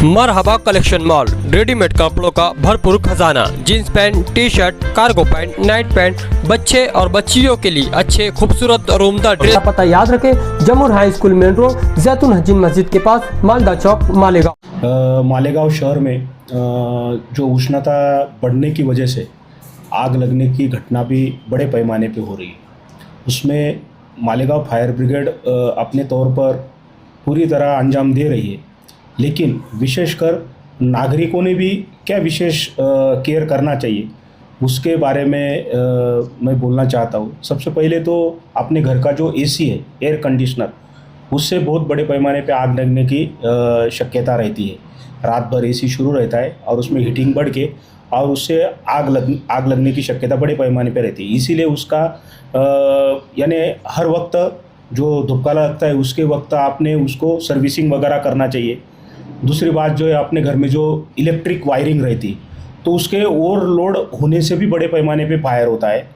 मरहबा collection mall, readymade कपड़ों का भरपूर खजाना। Jeans pant, T shirt, cargo pant, night pant, बच्चे और बच्चियों के लिए अच्छे खूबसूरत और उम्दा ड्रेस। पता याद रखें, जमुर हाई स्कूल मेन रोड, जैतून हजीन मस्जिद के पास, मालदा चौक, मालेगांव। मालेगांव शहर में जो उष्णता बढ़ने की वजह से आग लगने की घटना भी बड़े पैमाने पे हो रही है। उसमें मालेगांव फायर ब्रिगेड अपने तौर पर पूरी तरह अंजाम दे रही है, लेकिन विशेषकर नागरिकों ने भी क्या विशेष केयर करना चाहिए उसके बारे में मैं बोलना चाहता हूँ। सबसे पहले तो अपने घर का जो एसी है, एयर कंडीशनर, उससे बहुत बड़े पैमाने पे आग लगने की शक्यता रहती है। रात भर एसी शुरू रहता है और उसमें हीटिंग बढ़ के और उससे आग लगने की शक्यता बड़े पैमाने पे रहती है। इसीलिए उसका यानी हर वक्त जो धुपकारा लगता है उसके वक्त आपने उसको सर्विसिंग वगैरह करना चाहिए। दूसरी बात जो है, अपने घर में जो इलेक्ट्रिक वायरिंग रहती है तो उसके ओवरलोड होने से भी बड़े पैमाने पे फायर होता है।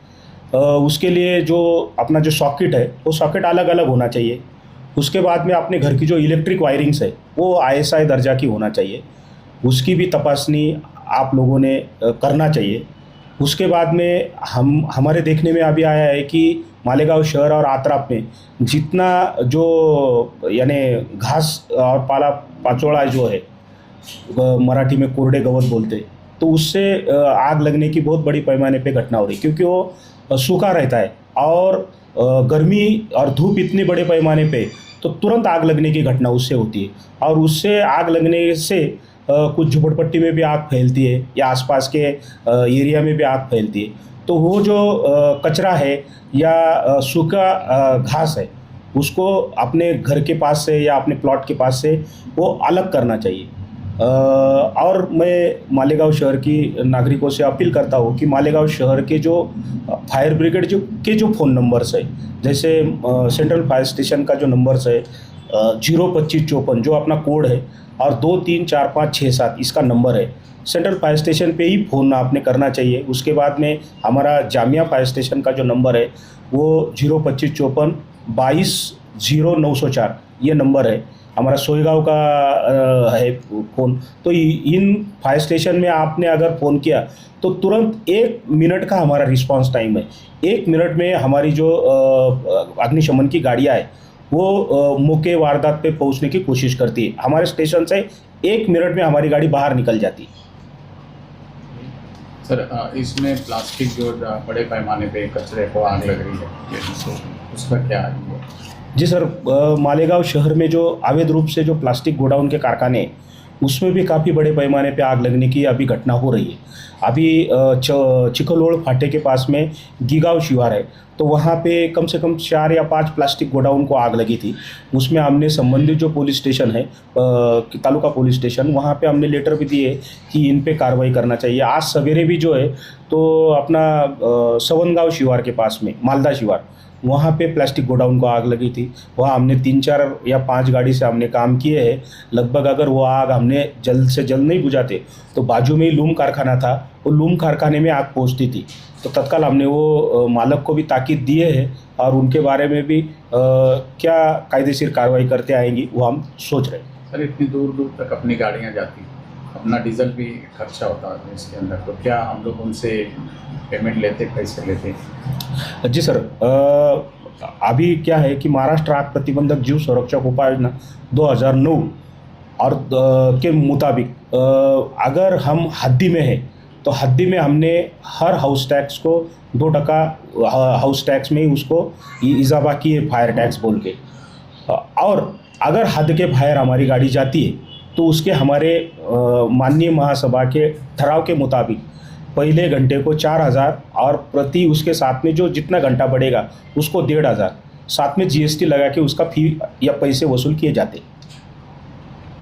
उसके लिए जो अपना जो सॉकेट है वो सॉकेट अलग अलग होना चाहिए। उसके बाद में अपने घर की जो इलेक्ट्रिक वायरिंग्स है वो ISI दर्जा की होना चाहिए, उसकी भी तपासनी आप लोगों ने करना चाहिए। उसके बाद में हमारे देखने में अभी आया है कि मालेगांव शहर और आतराप में जितना जो यानी घास और पाला पाचोड़ा जो है, मराठी में कोरडे गवत बोलते, तो उससे आग लगने की बहुत बड़ी पैमाने पे घटना हो रही, क्योंकि वो सूखा रहता है और गर्मी और धूप इतने बड़े पैमाने पे तो तुरंत आग लगने की घटना उससे होती है। और उससे आग लगने से कुछ झुपड़पट्टी में भी आग फैलती है या आसपास के एरिया में भी आग फैलती है। तो वो जो कचरा है या सूखा घास है उसको अपने घर के पास से या अपने प्लॉट के पास से वो अलग करना चाहिए। और मैं मालेगांव शहर की नागरिकों से अपील करता हूँ कि मालेगांव शहर के जो फायर ब्रिगेड जो फ़ोन नंबर्स है, जैसे सेंट्रल फायर स्टेशन का जो नंबर्स है 02554 जो अपना कोड है और 234567 इसका नंबर है, सेंट्रल फायर स्टेशन पे ही फ़ोन आपने करना चाहिए। उसके बाद में हमारा जामिया फायर स्टेशन का जो नंबर है वो 02554 220904 ये नंबर है। हमारा सोईगांव का है फ़ोन। तो इन फायर स्टेशन में आपने अगर फ़ोन किया तो तुरंत 1 मिनट का हमारा रिस्पांस टाइम है। 1 मिनट में हमारी जो अग्निशमन की गाड़ियाँ है वो मौके वारदात पे पहुंचने की कोशिश करती है। हमारे स्टेशन से 1 मिनट में हमारी गाड़ी बाहर निकल जाती है। सर, इसमें प्लास्टिक जो बड़े पैमाने पे कचरे को आग लग रही है, उसका क्या है? जी सर, मालेगांव शहर में जो अवैध रूप से जो प्लास्टिक गोडाउन के कारखाने हैं उसमें भी काफ़ी बड़े पैमाने पे आग लगने की अभी घटना हो रही है। अभी चिखलोड़ फाटे के पास में गीगांव शिवार है, तो वहाँ पे कम से कम 4 या 5 प्लास्टिक गोडाउन को आग लगी थी। उसमें हमने संबंधित जो पुलिस स्टेशन है, तालुका पुलिस स्टेशन, वहाँ पे हमने लेटर भी दिए कि इन पे कार्रवाई करना चाहिए। आज सवेरे भी जो है तो अपना सवनगांव शिवार के पास में मालदा शिवार, वहाँ पे प्लास्टिक गोडाउन को आग लगी थी। वहाँ हमने 3-4 या 5 गाड़ी से हमने काम किए हैं। लगभग अगर वो आग हमने जल्द से जल्द नहीं बुझाते तो बाजू में ही लूम कारखाना था, वो लूम कारखाने में आग पहुँचती थी। तो तत्काल हमने वो मालक को भी ताकीद दिए है और उनके बारे में भी क्या कायदेशीर कार्रवाई करते आएंगी वो हम सोच रहे हैं। सर, इतनी दूर दूर तक अपनी गाड़ियाँ जाती, अपना डीजल भी खर्चा होता है इसके अंदर, तो क्या हम लोग उनसे पेमेंट लेते, पैसे लेते? जी सर, अभी क्या है कि महाराष्ट्र आग प्रतिबंधक जीव संरक्षक उपाय योजना 2009 और के मुताबिक अगर हम हद्दी में हैं तो हद्दी में हमने हर हाउस टैक्स को 2% हाउस टैक्स में ही उसको इजाफा किए, फायर टैक्स बोल के। और अगर हद के बाहर हमारी गाड़ी जाती है तो उसके हमारे माननीय महासभा के ठराव के मुताबिक पहले घंटे को 4000 और प्रति उसके साथ में जो जितना घंटा बढ़ेगा उसको 1500, साथ में GST लगा के उसका फी या पैसे वसूल किए जाते हैं।